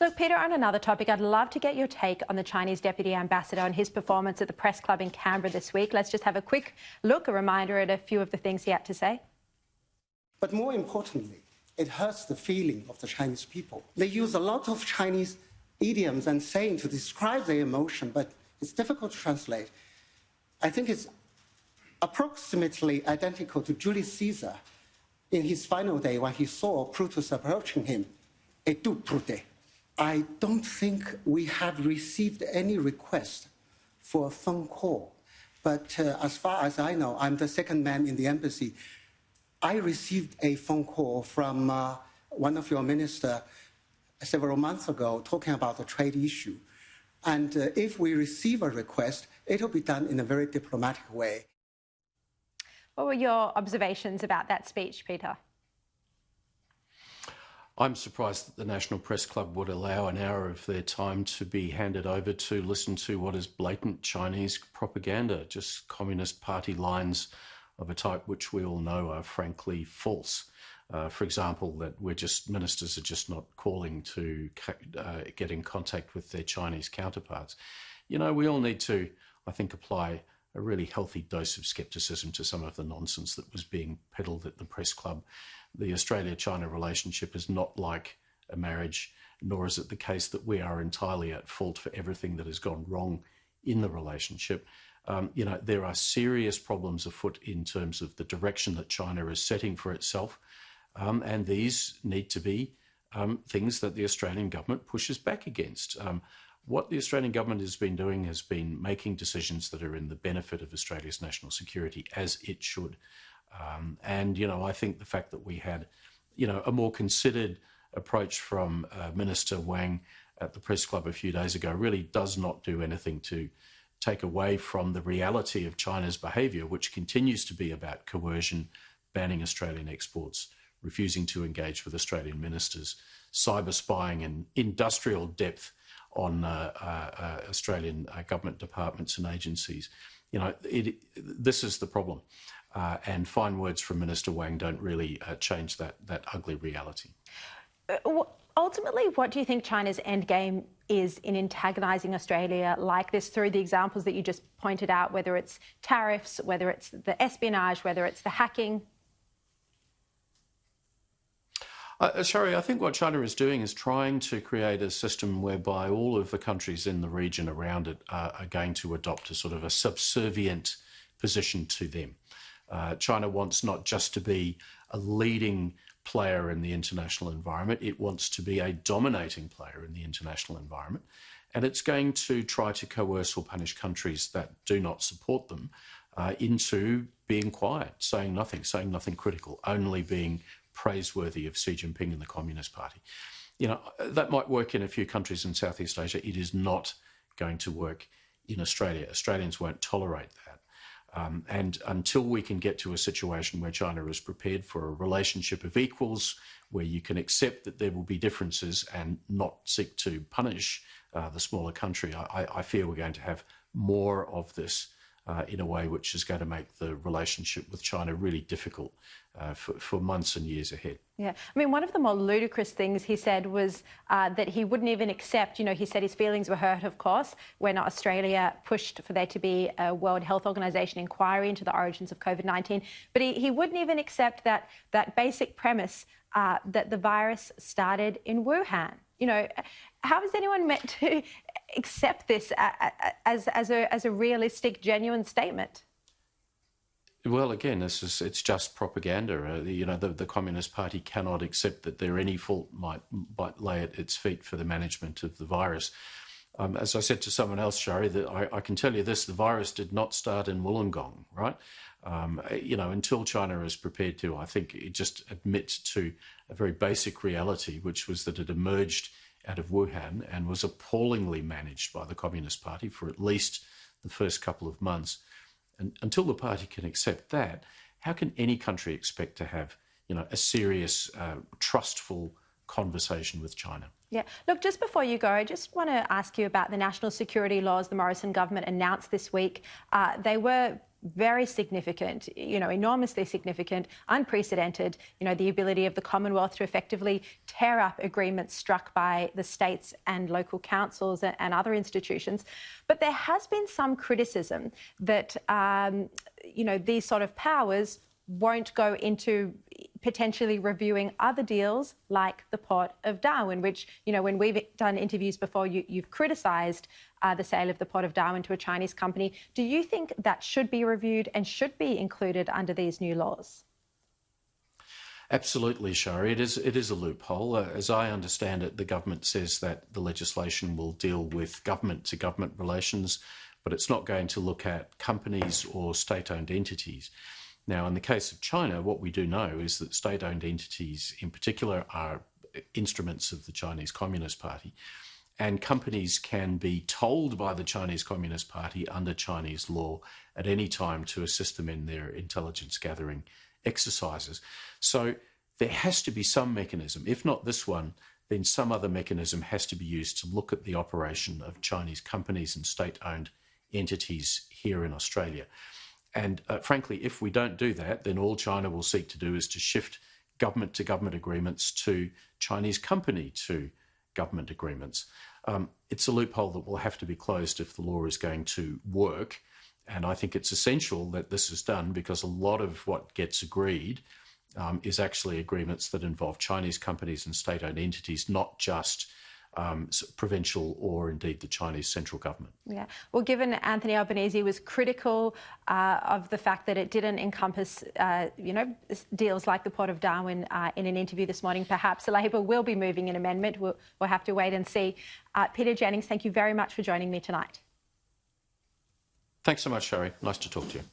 Look, Peter, on another topic, I'd love to get your take on the Chinese Deputy Ambassador and his performance at the Press Club in Canberra this week. Let's just have a quick look, a reminder at a few of the things he had to say. But more importantly, it hurts the feeling of the Chinese people. They use a lot of Chinese idioms and sayings to describe their emotion, but it's difficult to translate. I think it's approximately identical to Julius Caesar in his final day when he saw Brutus approaching him. Et tu, Brute? I don't think we have received any request for a phone call. But as far as I know, I'm the second man in the embassy. I received a phone call from one of your ministers several months ago talking about the trade issue. And if we receive a request, it'll be done in a very diplomatic way. What were your observations about that speech, Peter? I'm surprised that the National Press Club would allow an hour of their time to be handed over to listen to what is blatant Chinese propaganda, just Communist Party lines of a type which we all know are frankly false. For example, that ministers are just not calling to get in contact with their Chinese counterparts. You know, we all need to, I think, apply a really healthy dose of scepticism to some of the nonsense that was being peddled at the Press Club. The Australia-China relationship is not like a marriage, nor is it the case that we are entirely at fault for everything that has gone wrong in the relationship. You know, there are serious problems afoot in terms of the direction that China is setting for itself, and these need to be things that the Australian government pushes back against. What the Australian government has been doing has been making decisions that are in the benefit of Australia's national security, as it should. And, you know, I think the fact that we had, you know, a more considered approach from Minister Wang at the Press Club a few days ago really does not do anything to take away from the reality of China's behaviour, which continues to be about coercion, banning Australian exports, refusing to engage with Australian ministers, cyber spying in industrial depth on Australian government departments and agencies. You know, this is the problem. And fine words from Minister Wang don't really change that ugly reality. Ultimately, what do you think China's end game is in antagonising Australia like this through the examples that you just pointed out, whether it's tariffs, whether it's the espionage, whether it's the hacking? Sharri, I think what China is doing is trying to create a system whereby all of the countries in the region around it are going to adopt a sort of a subservient position to them. China wants not just to be a leading player in the international environment, it wants to be a dominating player in the international environment. And it's going to try to coerce or punish countries that do not support them into being quiet, saying nothing critical, only being praiseworthy of Xi Jinping and the Communist Party. You know, that might work in a few countries in Southeast Asia. It is not going to work in Australia. Australians won't tolerate that. And until we can get to a situation where China is prepared for a relationship of equals, where you can accept that there will be differences and not seek to punish the smaller country, I fear we're going to have more of this in a way which is going to make the relationship with China really difficult for months and years ahead. Yeah, I mean, one of the more ludicrous things he said was that he wouldn't even accept, you know, he said his feelings were hurt, of course, when Australia pushed for there to be a World Health Organization inquiry into the origins of COVID-19, but he wouldn't even accept that basic premise that the virus started in Wuhan. You know, how is anyone meant to accept this as a realistic, genuine statement? Well, again, it's just propaganda. You know, the Communist Party cannot accept that any fault might lay at its feet for the management of the virus. As I said to someone else, Sharri, that I can tell you this: the virus did not start in Wollongong, right? You know, until China is prepared to, I think, just admit to a very basic reality, which was that it emerged out of Wuhan and was appallingly managed by the Communist Party for at least the first couple of months. And until the party can accept that, how can any country expect to have, you know, a serious, trustful conversation with China? Yeah. Look, just before you go, I just want to ask you about the national security laws the Morrison government announced this week. They were very significant, enormously significant, unprecedented, the ability of the Commonwealth to effectively tear up agreements struck by the states and local councils and other institutions. But there has been some criticism that, these sort of powers won't go into potentially reviewing other deals like the Port of Darwin, which, when we've done interviews before, you've criticised the sale of the Port of Darwin to a Chinese company. Do you think that should be reviewed and should be included under these new laws? Absolutely, Sharri. It is a loophole. As I understand it, the government says that the legislation will deal with government-to-government relations, but it's not going to look at companies or state-owned entities. Now, in the case of China, what we do know is that state-owned entities in particular are instruments of the Chinese Communist Party, and companies can be told by the Chinese Communist Party under Chinese law at any time to assist them in their intelligence gathering exercises. So there has to be some mechanism. If not this one, then some other mechanism has to be used to look at the operation of Chinese companies and state-owned entities here in Australia. And frankly, if we don't do that, then all China will seek to do is to shift government-to-government agreements to Chinese company-to-government agreements. It's a loophole that will have to be closed if the law is going to work. And I think it's essential that this is done because a lot of what gets agreed is actually agreements that involve Chinese companies and state-owned entities, not just provincial or indeed the Chinese central government. Yeah. Well, given Anthony Albanese was critical of the fact that it didn't encompass, deals like the Port of Darwin in an interview this morning, perhaps Labor will be moving an amendment. We'll have to wait and see. Peter Jennings, thank you very much for joining me tonight. Thanks so much, Sharri. Nice to talk to you.